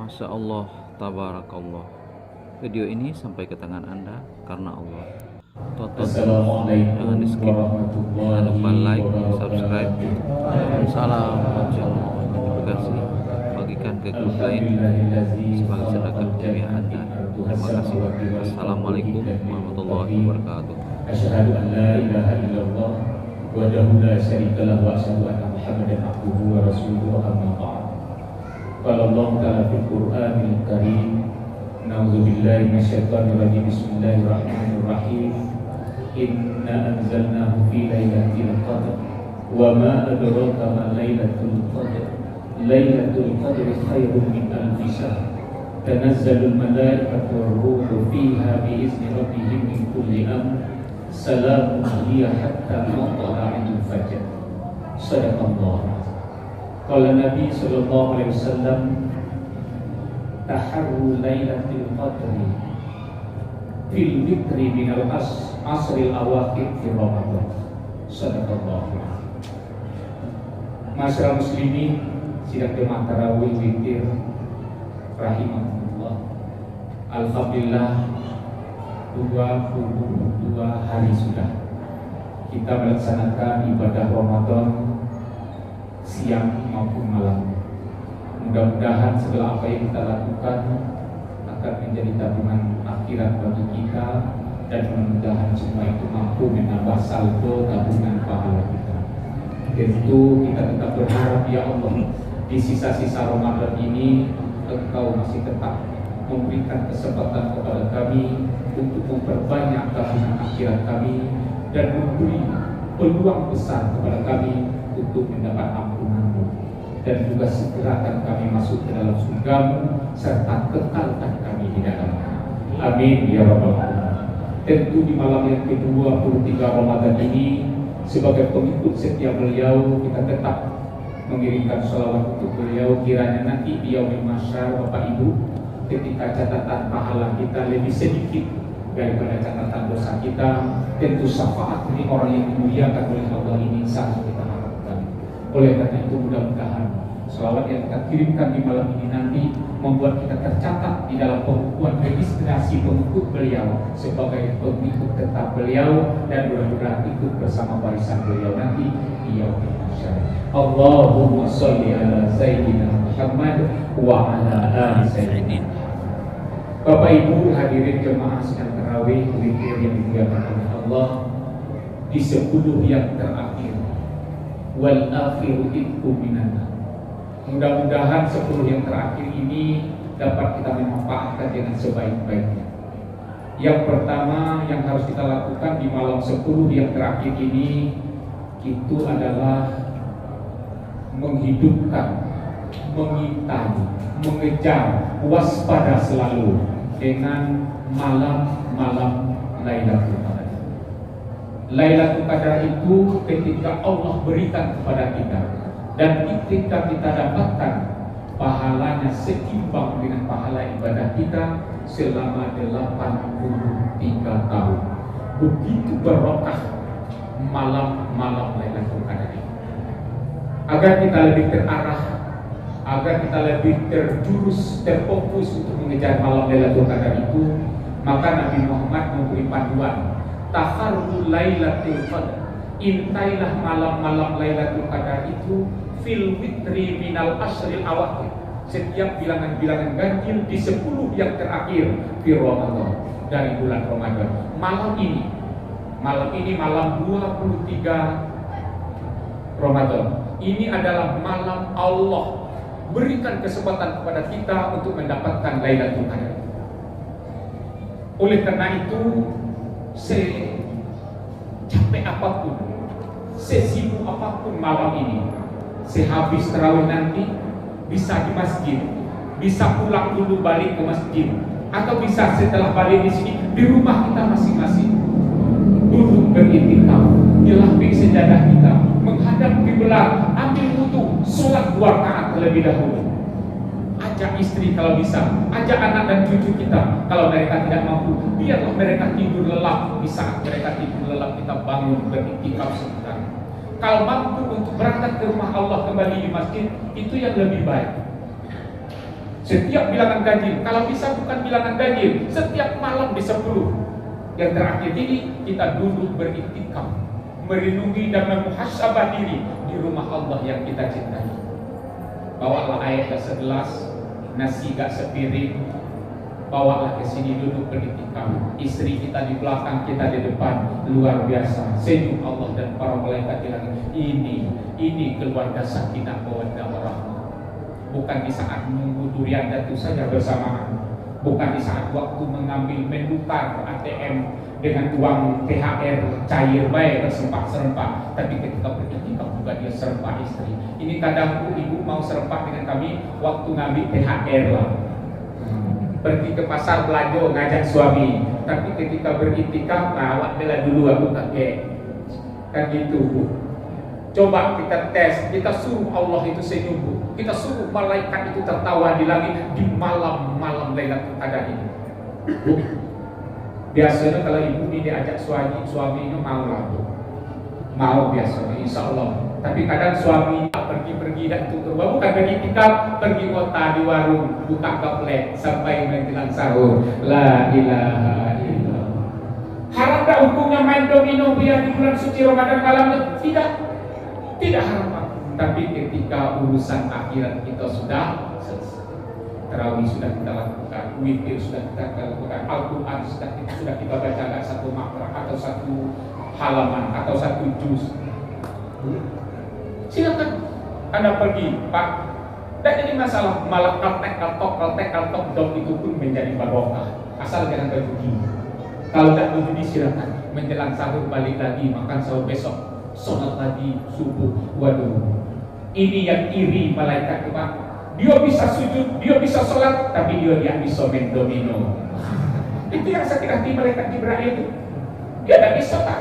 Masya Allah, tabarakallah. Video ini sampai ke tangan Anda karena Allah. Tonton terus, jangan di Assalamualaikum skip. Jangan lupa like, subscribe. warahmatullahi Salam wabarakatuh. terima kasih. Bagikan ke grup lain sebagai sedekah jariah Anda. Terima kasih. Assalamualaikum warahmatullahi wabarakatuh. Asyhadu an la ilaha illallah wahdahu la syarika lahu wa asyhadu anna Muhammadan abduhu wa rasuluhu amma ba'd. Qala Allah ta'ala fil Qur'anil Karim, na'udzu billahi minasyaitonir rajim. Bismillahirrahmanirrahim. Inna anzalnahu fi lailatul qadr wa ma adraka ma lailatul qadr. Lailatul qadri khairun min alfi syahr. Tanazzalul malaikatu war-ruhu fiha bi'izni rabbihim min kulli amr. Salamun hiya hatta matla'il fajr. Shadaqallah. Qala Nabi sallallahu alaihi wasallam, taharru lailatul qadri fil witri minal asril awakhir fi Ramadan. Shadaqallah. Masyarakat muslimin, sidang jemaah tarawih witir rahimahullah. Alhamdulillah 22 hari sudah kita melaksanakan ibadah Ramadan siang maupun malam. Mudah-mudahan segala apa yang kita lakukan akan menjadi tabungan akhirat bagi kita, dan mudah-mudahan semua itu mampu menambah saldo tabungan pahala kita. Tentu kita tetap berharap, ya Allah, di sisa-sisa Ramadan ini Engkau masih tetap memberikan kesempatan kepada kami untuk memperbanyak tabungan akhirat kami dan memberi peluang besar kepada kami untuk mendapat ampunan-Mu, dan juga segerakan kami masuk ke dalam surga-Mu serta kekalkan kami di dalamnya. Amin ya rabbal alamin. Tentu di malam yang ke-23 Ramadan ini, sebagai pengikut setia beliau, kita tetap mengirimkan sholawat untuk beliau. Kiranya nanti di yaumil mahsyar, Bapak Ibu, ketika catatan pahala kita lebih sedikit daripada catatan dosa kita, tentu syafaat dari orang yang dimuliakan oleh Allah ini sangat kita harapkan. Oleh karena itu, mudah-mudahan sholawat yang kita kirimkan di malam ini nanti membuat kita tercatat di dalam pembukuan registrasi pengikut beliau sebagai pengikut tetap beliau, dan mudah-mudahan ikut bersama barisan beliau nanti di yaumil mahsyar. Allahumma sholli ala sayyidina Muhammad wa ala ali sayyidina. Bapak Ibu hadirin jemaah sidang tarawih witir yang dimuliakan oleh Allah, di 10 yang terakhir, wal akhiru itqu minan nar. Mudah-mudahan 10 yang terakhir ini dapat kita memanfaatkan dengan sebaik-baiknya. Yang pertama yang harus kita lakukan di malam 10 yang terakhir ini, itu adalah menghidupkan, mengintai, mengejar, waspada selalu dengan malam-malam Lailatul Qadar. Lailatul Qadar itu ketika Allah berikan kepada kita, dan ketika kita dapatkan pahalanya seimbang dengan pahala ibadah kita selama 83 tahun. Begitu barokah malam-malam Lailatul Qadar ini. Agar kita lebih terarah, agar kita lebih terjurus, terfokus untuk mengejar malam Lailatul Qadar itu, maka Nabi Muhammad memberi panduan, taharru Lailatul Qadar, intailah malam-malam Lailatul Qadar itu fil witri minal asril awakhir, setiap bilangan-bilangan ganjil di 10 yang terakhir di Ramadan, dari bulan Ramadan. Malam ini malam 23 Ramadan ini adalah malam Allah berikan kesempatan kepada kita untuk mendapatkan Lailatul Qadar. Oleh karena itu, secapek apapun, sesibuk apapun malam ini, sehabis tarawih nanti bisa di masjid, bisa pulang dulu balik ke masjid, atau bisa setelah balik di sini di rumah kita masing-masing duduk beriktikaf, dilapik sejadah kita, menghadap kiblat, ambil wudu, sholat 2 rakaat terlebih dahulu. Ajak istri kalau bisa, ajak anak dan cucu kita. Kalau mereka tidak mampu, biarlah mereka tidur lelap. Di saat mereka tidur lelap, kita bangun beriktikaf sebentar. Kalau mampu untuk berangkat ke rumah Allah kembali di masjid, itu yang lebih baik. Setiap bilangan ganjil, kalau bisa bukan bilangan ganjil, setiap malam di 10. Yang terakhir ini kita duduk beriktikaf, merenungi dan memuhasabah diri di rumah Allah yang kita cintai. Bawalah air gak segelas, nasi gak sepiring, bawalah ke sini duduk beriktikaf. Istri kita di belakang, kita di depan, luar biasa. Senyum Allah dan para malaikat bilang, ini keluarga sakinah mawaddah warahmah. Bukan di saat menunggu durian jatuh saja bersamaan, bukan di saat waktu mengambil menukar ATM dengan uang THR cair baik serempak, tapi ketika beriktikaf juga dia serempak istri. Ini kadang ibu mau serempak dengan kami waktu ngambil THR lah. Pergi ke pasar belanja ngajak suami, tapi ketika beriktikaf awak bela dulu aku kakek. Kan gitu Bu. Coba kita tes, kita suruh Allah itu senyum Bu. Kita suruh malaikat itu tertawa di langit di malam-malam Lailatul Qadar ini. Bu, biasanya kalau ibu ini diajak suaminya mau lah Bu. Mau biasanya insya Allah. Tapi kadang suami pergi-pergi dan itu keluar, bukan beriktikaf, pergi kota di warung, buka gaplet sampai menjelang sahur. La ilaha illallah. Haram tak hukumnya main domino biar di bulan suci Ramadan malamnya? Tidak haram. Tapi ketika urusan akhirat kita sudah selesai, tarawih sudah kita lakukan, witir sudah kita lakukan, Al-Quran sudah kita baca nggak satu makrah atau satu halaman atau satu juz, silakan Anda pergi Pak. Dan ini masalah malah kaltek dom itu pun menjadi barokah, asal jangan berjudi. Kalau tidak berjudi silakan, menjelang sahur balik lagi makan sahur besok, sholat lagi subuh. Waduh, ini yang iri malaikat itu Pak. Dia bisa sujud, dia bisa sholat, tapi dia tidak bisa main domino. Itu yang sakit hati malaikat Jibril itu. Dia tidak bisa Pak.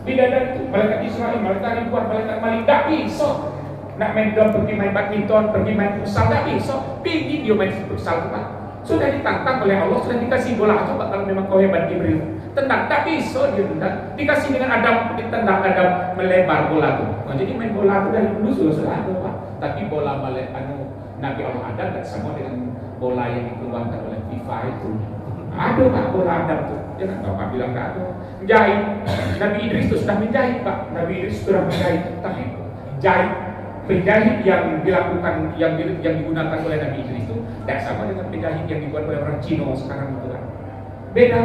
Beda dari itu, malaikat Israel, malaikat Ridwan, malaikat Malik tidak bisa. Nak main dom, pergi main badminton, pergi main futsal tidak bisa. Pergi dia main futsal Pak. Sudah ditantang oleh Allah, sudah dikasih bola. Coba kalau memang kau hebat Jibril, tendang, tak bisa dia tendang. Dikasih dengan Adam, ditendang Adam melebar bola itu. Nah, jadi main bola itu dari dulu sudah ada Pak. Tapi bola Nabi Allah Adam tidak sama dengan bola yang dikeluarkan oleh FIFA itu. Ada Pak bola Adam itu. Jangan Bapak bilang tidak ada. Menjahit, Nabi Idris itu sudah menjahit Pak. Nabi Idris sudah menjahit. Tapi jahit, penjahit yang dilakukan, yang digunakan oleh Nabi Idris itu tidak sama dengan penjahit yang dibuat oleh orang Cina sekarang itu kan. Beda.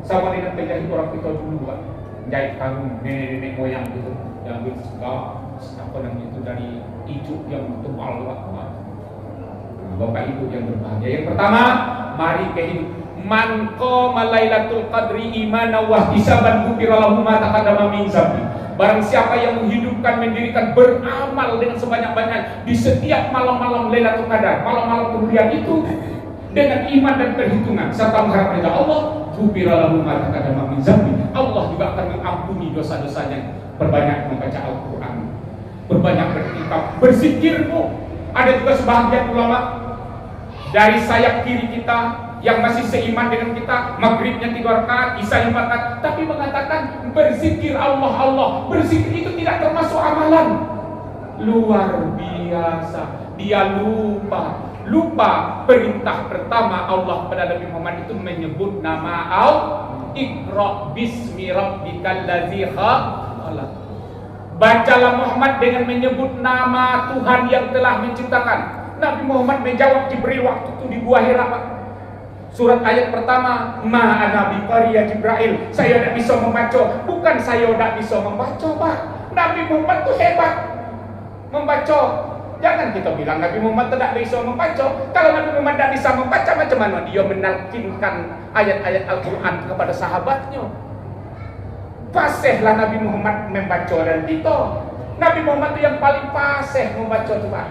Sama dengan penjahit orang kita dulu Pak. Menjahit kalung nenek moyang gitu, yang segala apa namanya itu dari ijuk yang tebal Pak. Bapak Ibu yang berbahagia. Yang pertama, mari ke hidup. Man qama Lailatul Qadri imanan wa ihtisaban ghufira lahu ma taqaddama min dzambi. Barang siapa yang menghidupkan, mendirikan, beramal dengan sebanyak-banyak di setiap malam-malam Lailatul Qadar, malam-malam kemuliaan itu dengan iman dan perhitungan serta mengharap ridha Allah, ghufira lahu ma taqaddama min dzambi. Allah juga akan mengampuni dosa-dosanya. Berbanyak membaca Al-Qur'an, berbanyak beriktikaf, berzikir Bu. Ada juga sebahagian ulama dari sayap kiri kita yang masih seiman dengan kita, maghribnya 3 rakaat, isya 4 rakaat, tapi mengatakan berzikir Allah. Berzikir itu tidak termasuk amalan. Luar biasa. Dia lupa perintah pertama Allah pada Nabi Muhammad itu menyebut nama Allah. Iqra bismi rabbikal ladzi khalaq. Bacalah Muhammad dengan menyebut nama Tuhan yang telah menciptakan. Nabi Muhammad menjawab Jibril waktu itu di Gua Hira. Surat ayat pertama, Ma'ana biqari ya Jibril, saya tidak bisa membaca. Bukan saya tidak bisa membaca Pak, Nabi Muhammad itu hebat membaca. Jangan kita bilang Nabi Muhammad tidak bisa membaca. Kalau Nabi Muhammad tidak bisa membaca, macam mana dia menalkinkan ayat-ayat Al-Quran kepada sahabatnya? Fasihlah Nabi Muhammad membaca dan kita. Nabi Muhammad itu yang paling fasih membaca itu Pak.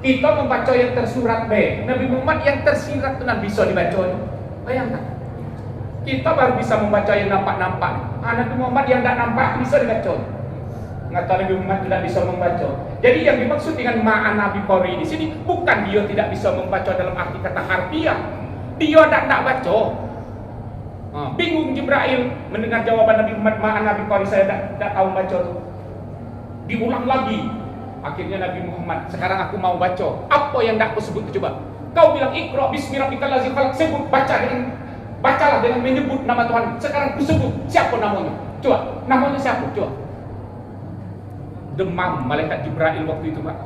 Kita membaca yang tersurat B, Nabi Muhammad yang tersirat itu bisa dibaca. Bayangkan, kita baru bisa membaca yang nampak-nampak. Nabi Muhammad yang tidak nampak bisa dibaca. Ngata Nabi Muhammad tidak bisa membaca. Jadi yang dimaksud dengan ma'an Nabi Qori di sini bukan dia tidak bisa membaca dalam arti kata harfiah. Dia tidak baca. Bingung Jibril mendengar jawaban Nabi Muhammad, ma'an Nabi Qori, saya tidak tahu baca itu. Diulang lagi. Akhirnya Nabi Muhammad, sekarang aku mau baca. Apa yang tidak aku sebut coba? Kau bilang Iqra bismi rabbikal ladzi khalaq, sebut, bacalah dengan menyebut nama Tuhan. Sekarang ku sebut, siapa namanya? Coba, namanya siapa? Coba. Demam malaikat Jibril waktu itu, Pak.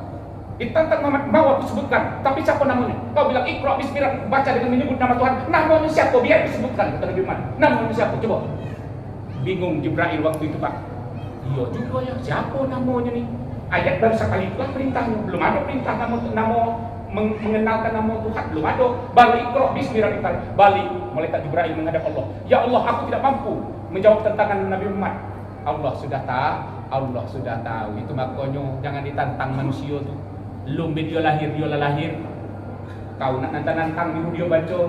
Ditantang Muhammad, mau aku sebutkan, tapi siapa namanya? Kau bilang Iqra bismi rabbikal, baca dengan menyebut nama Tuhan. Namanya siapa? Biar disebutkan, kata Nabi Muhammad. Namanya siapa? Coba. Bingung Jibril waktu itu, Pak. Iya juga ya, siapa namanya nih? Ayat baru sekali itulah perintahnya. Belum ada perintah nama mengenalkan nama Tuhan, belum ada. Balik Iqra bismi rabbikal, balik malaikat Jibril menghadap Allah. Ya Allah, aku tidak mampu menjawab tantangan Nabi Muhammad. Allah sudah tahu. Itu makanya jangan ditantang manusia tuh. Belum dia lahir. Kau nak nantang dia baca.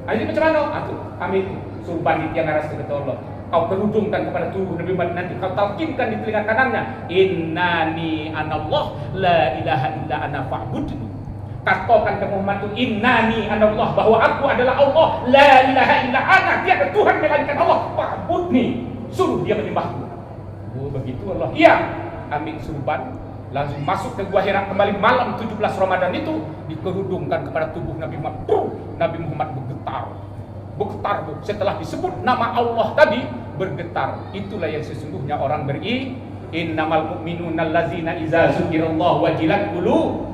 Ini macam mana? Atuh, kami itu suruh bandit yang aras ke Allah. Kau kerudungkan kepada tubuh Nabi Muhammad, nanti kau talkinkan di telinga kanannya, innani anallah la ilaha illa ana fa'budni. Katakan ke Muhammad itu, innani anallah, bahwa aku adalah Allah, la ilaha illa ana, tiada Tuhan melainkan Allah, fa'budni, suruh dia menyembahku. Oh begitu Allah. Iya, ambil surban, langsung masuk ke Gua Hira kembali malam 17 Ramadan itu, dikerudungkan kepada tubuh Nabi Muhammad. Nabi Muhammad bergetar setelah disebut nama Allah tadi, bergetar. Itulah yang sesungguhnya orang innamal mu'minuna allazina idza dzukirallahu wajilat qulubuhum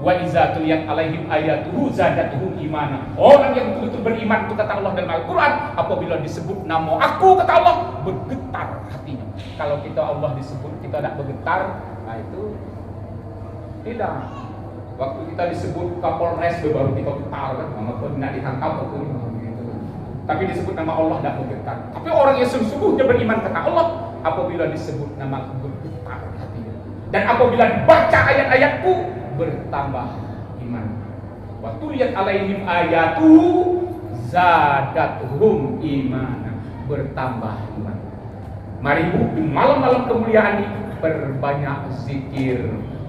wa idza tuliyat alaihim ayatuhu zadatuhum imana. Orang yang betul-betul beriman itu kata Allah dalam Al-Qur'an, apabila disebut nama aku kata Allah, bergetar hatinya. Kalau kita Allah disebut kita tidak bergetar, nah itu tidak. Waktu kita disebut Kapolres baru kita getar kan, maka tidak ditangkap atau gitu. Tapi disebut nama Allah tidak bergetar. Tapi orang yang sesungguhnya beriman kata Allah, apabila disebut nama aku bergetar hatinya. Dan apabila dibaca ayat-ayatku, bertambah iman. Wa tuliyat alaihim ayatuhu zadatuhum imana, bertambah iman. Mari Bu, di malam-malam kemuliaan ini berbanyak zikir.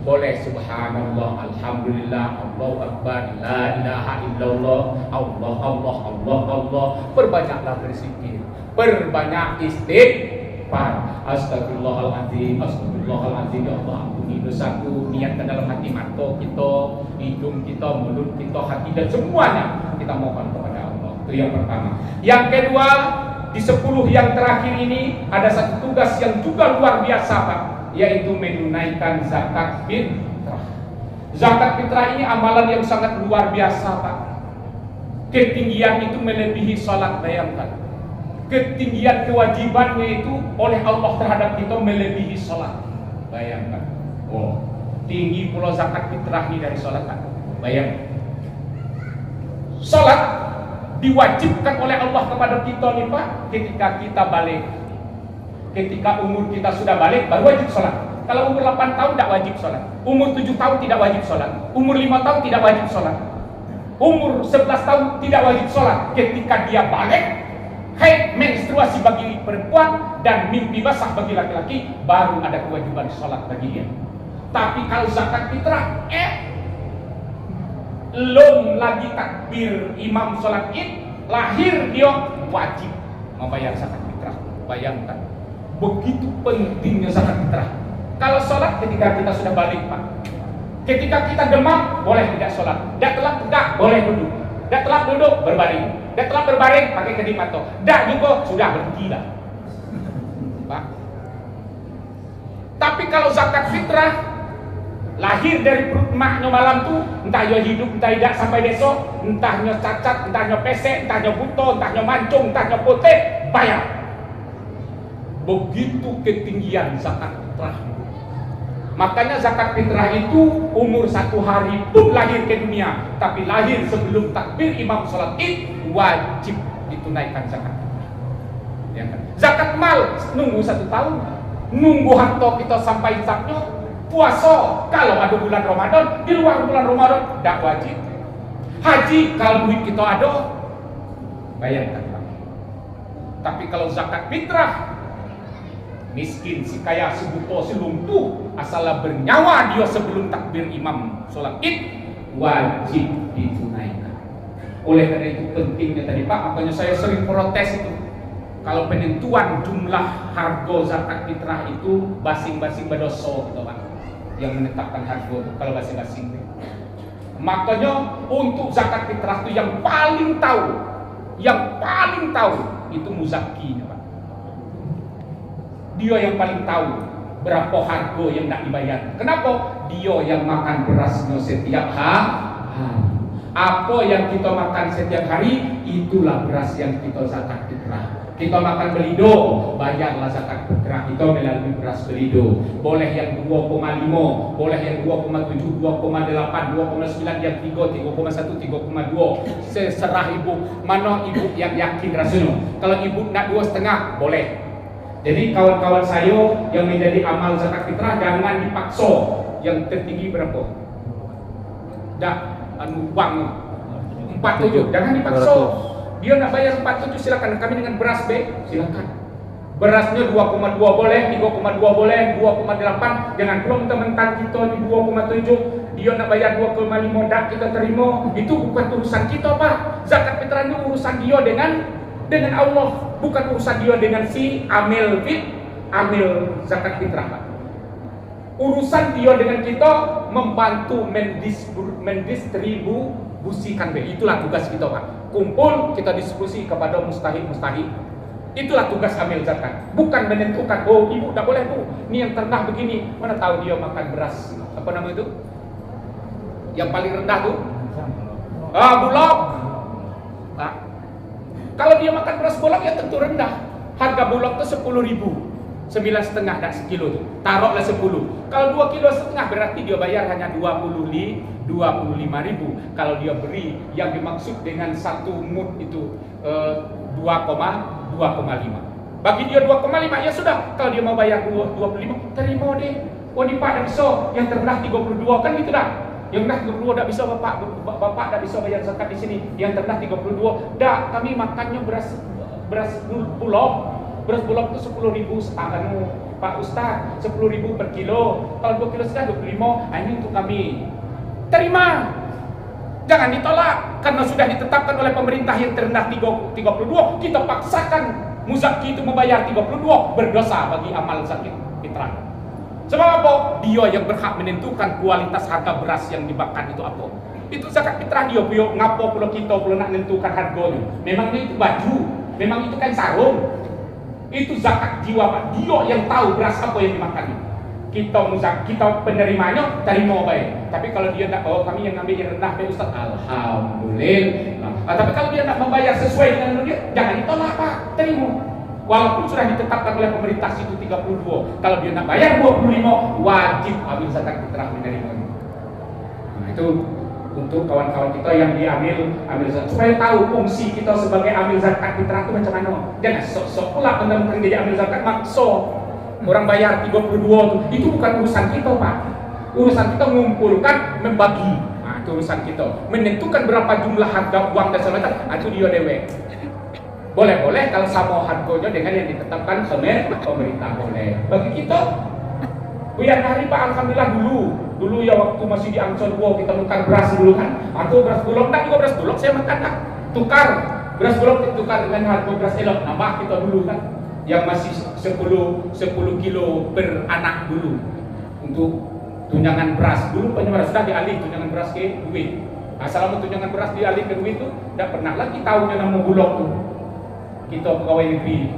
Boleh subhanallah, alhamdulillah, Allahu akbar, la ilaha illallah, Allah. Perbanyaklah berzikir, perbanyak istighfar. Astagfirullahaladzim, ya Allah, ampuni dosaku. Niatkan dalam hati, mata kita, hidung kita, mulut kita, hati dan semuanya kita mohon kepada Allah. Itu yang pertama. Yang kedua, di 10 yang terakhir ini ada satu tugas yang juga luar biasa, Pak, yaitu menunaikan zakat fitrah. Zakat fitrah ini amalan yang sangat luar biasa, Pak. Ketinggian itu melebihi salat, bayangkan. Ketinggian kewajibannya itu oleh Allah terhadap kita melebihi salat. Bayangkan. Oh, tinggi pula zakat fitrah ini dari salat, Pak. Bayangkan. Salat diwajibkan oleh Allah kepada kita nih, Pak, ketika kita balik. Ketika umur kita sudah balik baru wajib sholat. Kalau umur 8 tahun tidak wajib sholat, umur 7 tahun tidak wajib sholat, umur 5 tahun tidak wajib sholat, umur 11 tahun tidak wajib sholat. Ketika dia balik, haid, menstruasi bagi perempuan dan mimpi basah bagi laki-laki, baru ada kewajiban sholat bagi dia. Tapi kalau zakat fitrah, belum lagi takbir imam sholat id, lahir dia wajib membayar zakat fitrah. Bayangkan, begitu pentingnya zakat fitrah. Kalau sholat ketika kita sudah balik, Pak. Ketika kita demam, boleh tidak sholat. Tidak telah tegak, boleh duduk. Tidak telah duduk, berbaring. Tidak telah berbaring, pakai kedip mata. Tidak juga, sudah berhenti dah, Pak. Tapi kalau zakat fitrah, lahir dari perut emaknya malam tuh, entah dia hidup, entah tidak sampai besok, entahnya cacat, entahnya pesek, entahnya buto, entahnya mancung, entahnya putih, bayar. Begitu ketinggian zakat fitrah. Makanya zakat fitrah itu umur 1 hari pun lahir ke dunia, tapi lahir sebelum takbir imam sholat id, wajib ditunaikan zakat fitrah. Ya kan? Zakat mal nunggu 1 tahun, nunggu harta kita sampai hisabnya. Puasa kalau ada bulan Ramadan, di luar bulan Ramadan tidak wajib. Haji kalau duit kita ada, bayangkan, Pak. Tapi kalau zakat fitrah, miskin, si kaya, si buto, si lumpuh, asal bernyawa dia sebelum takbir imam sholat id, wajib ditunaikan. Oleh karena itu pentingnya tadi, Pak, makanya saya sering protes itu. Kalau penentuan jumlah harga zakat fitrah itu basing-basing badoso gitu, Pak. Yang menetapkan harga itu kalau basing-basing. Makanya untuk zakat fitrah itu yang paling tahu itu muzaki, Pak. Dia yang paling tahu berapa harga yang nak dibayar. Kenapa? Dia yang makan berasnya setiap hari. Apa yang kita makan setiap hari, itulah beras yang kita zakat fitrah. Kita makan belido, bayarlah zakat fitrah kita melalui beras belido. Boleh yang 2,5, boleh yang 2,7, 2,8, 2,9, yang 3, 3,1, 3,2. Seserah ibu, mana ibu yang yakin rasanya. Kalau ibu nak 2,5, boleh. Jadi kawan-kawan saya yang menjadi amal zakat fitrah, jangan dipaksa. Yang tertinggi berapa? Dah, bang 47, jangan dipaksa. Dia nak bayar 47, silakan. Kami dengan beras B, silakan. Berasnya 2,2 boleh, 3,2 boleh, 2,8. Jangan belum mentang-mentang kita di 2,7. Dia nak bayar 2,5, dah kita terima. Itu bukan urusan kita, Pak. Zakat fitrah itu urusan dia dengan Allah, bukan urusan dia dengan si amil zakat fitrah, Pak. Urusan dia dengan kita membantu mendistribusikan. Itulah tugas kita, Pak. Kumpul, kita diskusi kepada mustahil. Itulah tugas amil zakat. Bukan menentukan, oh ibu tak boleh bu, ini yang terendah begini. Mana tahu dia makan beras, apa nama itu? Yang paling rendah tuh? Bulog. Kalau dia makan beras bulog ya tentu rendah. Harga bulog tuh 10.000. 9,5 dak sekilo tuh. Taruhlah 10. Kalau 2,5 kilo berarti dia bayar hanya 25.000. Kalau dia beri yang dimaksud dengan satu mud itu 2,5. Bagi dia 2,5 ya sudah. Kalau dia mau bayar 25, terima deh. Oh ni Pak dah bisa, yang terendah 32 kan gitu dah. Yang rendah 32 tak bisa bapak tak bisa bayar zakat di sini. Yang terendah 32 dah, kami makannya beras bulog. Beras bulog itu 10.000 setengah Pak Ustaz, 10.000 per kilo. Kalau 2 kilo sudah 25, ini untuk kami. Terima. Jangan ditolak karena sudah ditetapkan oleh pemerintah yang terendah 32. Kita paksakan muzaki itu membayar 32, berdosa bagi amal zakat fitrah. Sebab apa? Dia yang berhak menentukan kualitas harga beras yang dimakan itu apa. Itu zakat fitrah dia, ngapo pula kita nak menentukan harganya. Memangnya itu baju, memang itu kan sarung. Itu zakat jiwa, Pak. Dia yang tahu beras apa yang dimakan. Kita penerimanya terima baik. Tapi kalau dia nak, kami yang ambil yang rendah, Ustaz, alhamdulillah. Tapi kalau dia nak membayar sesuai dengan dia, jangan ditolak, Pak. Terima. Walaupun sudah ditetapkan oleh pemerintah situ 32. Kalau dia nak bayar 25, wajib ambil zakat fitrah menerimanya. Nah, itu untuk kawan-kawan kita yang diambil zakat, supaya tahu fungsi kita sebagai ambil zakat fitrah itu macam mana. Jangan sok-sok pula mentang-mentang jadi ambil zakat makso orang bayar 32 itu bukan urusan kita, Pak. Urusan kita mengumpulkan, membagi. Nah, itu urusan kita. Menentukan berapa jumlah harga uang dan sebagainya, itu dia dewek. Boleh kalau sama harganya dengan yang ditetapkan pemerintah, boleh. Bagi kita biar hari, Pak, alhamdulillah dulu ya waktu masih di Ancol kita tukar beras dulu kan. Atau beras bulog, tak juga beras bulog saya makan tak. Tukar beras bulog ditukar dengan harga beras elok, nambah kita dulu kan. Yang masih 10 kilo per anak dulu. Untuk tunjangan beras dulu penyebaran sudah dialih tunjangan beras ke duit. Nah, selama tunjangan beras dialih ke duit itu tidak pernah lagi tahunya nama bulog tuh. Kita pegawai negeri.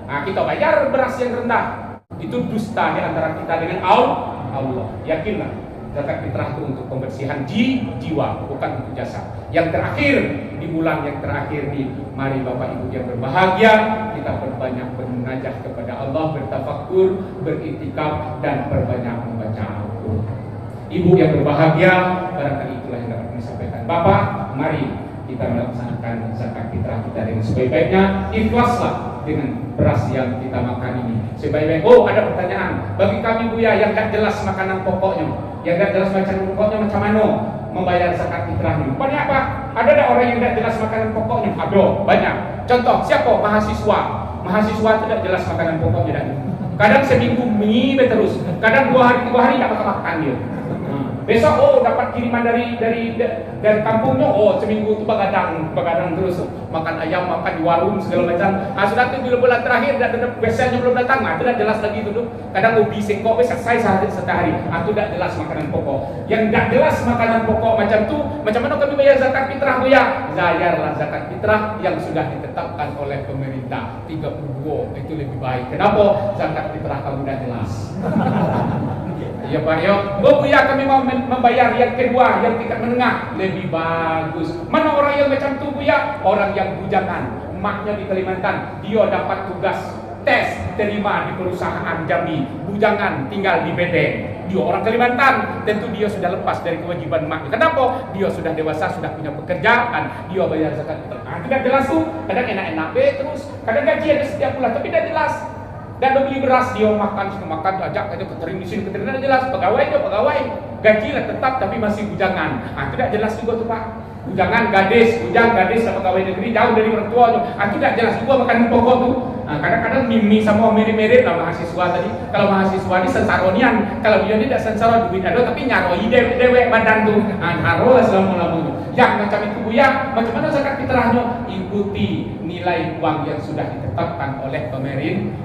Nah, kita bayar beras yang rendah. Itu dusta di antara kita dengan Allah. Yakinlah, zakat fitrah itu untuk pembersihan jiwa, bukan untuk jasa. Yang terakhir, di bulan yang terakhir ini, mari Bapak Ibu yang berbahagia, kita perbanyak bermunajah kepada Allah, bertafakur, beriktikaf, dan perbanyak membaca Al-Quran. Ibu yang berbahagia, barangkali itulah yang dapat kami sampaikan. Bapak, mari kita melaksanakan zakat fitrah kita dengan sebaik-baiknya. Ikhlaslah dengan beras yang kita makan ini sebaik-baik. Oh, ada pertanyaan bagi kami Buya yang tak jelas makanan pokoknya, yang tak jelas makanan pokoknya macam mana membayar zakat fitrah ini? Banyak apa? Ada orang yang tak jelas makanan pokoknya? Ada, banyak. Contoh, siapa? Mahasiswa tidak jelas makanan pokoknya. Kadang seminggu mie terus, kadang 2 hari 3 hari tak makan dia. Besok dapat kiriman dari kampungnya, seminggu itu begadang terus makan ayam, makan di warung segala macam. Sudah itu bila bulan terakhir biasanya belum datang, tidak jelas lagi itu tuh. Kadang ubi singkok selesai sehari, itu tidak jelas makanan pokok. Yang tidak jelas makanan pokok macam tu, macam mana kami bayar zakat fitrah bu ya? Bayarlah zakat fitrah yang sudah ditetapkan oleh pemerintah 32, itu lebih baik. Kenapa? Zakat fitrah kamu tidak jelas. Ya Pak Yo, ya kami mau membayar yang kedua, yang tingkat menengah, lebih bagus. Mana orang yang macam tu ya? Orang yang bujangan, emaknya di Kalimantan, dia dapat tugas tes terima di perusahaan Jambi, bujangan tinggal di Bedeng. Dia orang Kalimantan, tentu dia sudah lepas dari kewajiban emaknya. Kenapa? Dia sudah dewasa, sudah punya pekerjaan, dia bayar zakat. Tidak jelas tuh, kadang enak-enak terus, kadang gaji ada setiap bulan, tapi tidak jelas. Dan beli beras dia makan, ajak aja catering di sini, catering jelas, pegawai gaji lah tetap tapi masih bujangan. Tidak jelas juga tuh Pak. Bujangan gadis sama pegawai negeri jauh dari orang tua tuh. Tidak jelas juga makanan pokok tuh. Kadang-kadang mimi sama mirip-mirip lah mahasiswa tadi. Kalau mahasiswa ini sensaronian, kalau dia tidak sensor duit ada tapi nyaroi dewek badan tuh. Naruh lah selama-lamanya. Yang macam itu bu ya, macam mana zakat fitrahnya? Ikuti nilai uang yang sudah ditetapkan oleh pemerintah.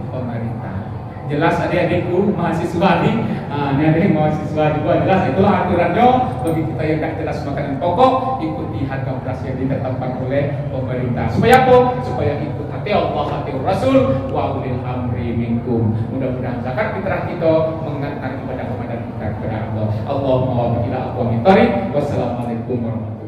Jelas adik-adikku mahasiswa ini ada yang mahasiswa juga jelas itulah aturannya. Bagi kita yang tidak jelas makanan pokok, ikuti harga beras yang ditetapkan oleh pemerintah. Supaya apa? Supaya ikut hati Allah, hati Rasul, wa ulil amri minkum. Mudah-mudahan zakat fitrah kita mengantar kepada kita kepada Allah. Allahumma wa ila aqwamit thariq. Wassalamualaikum warahmatullahi wabarakatuh.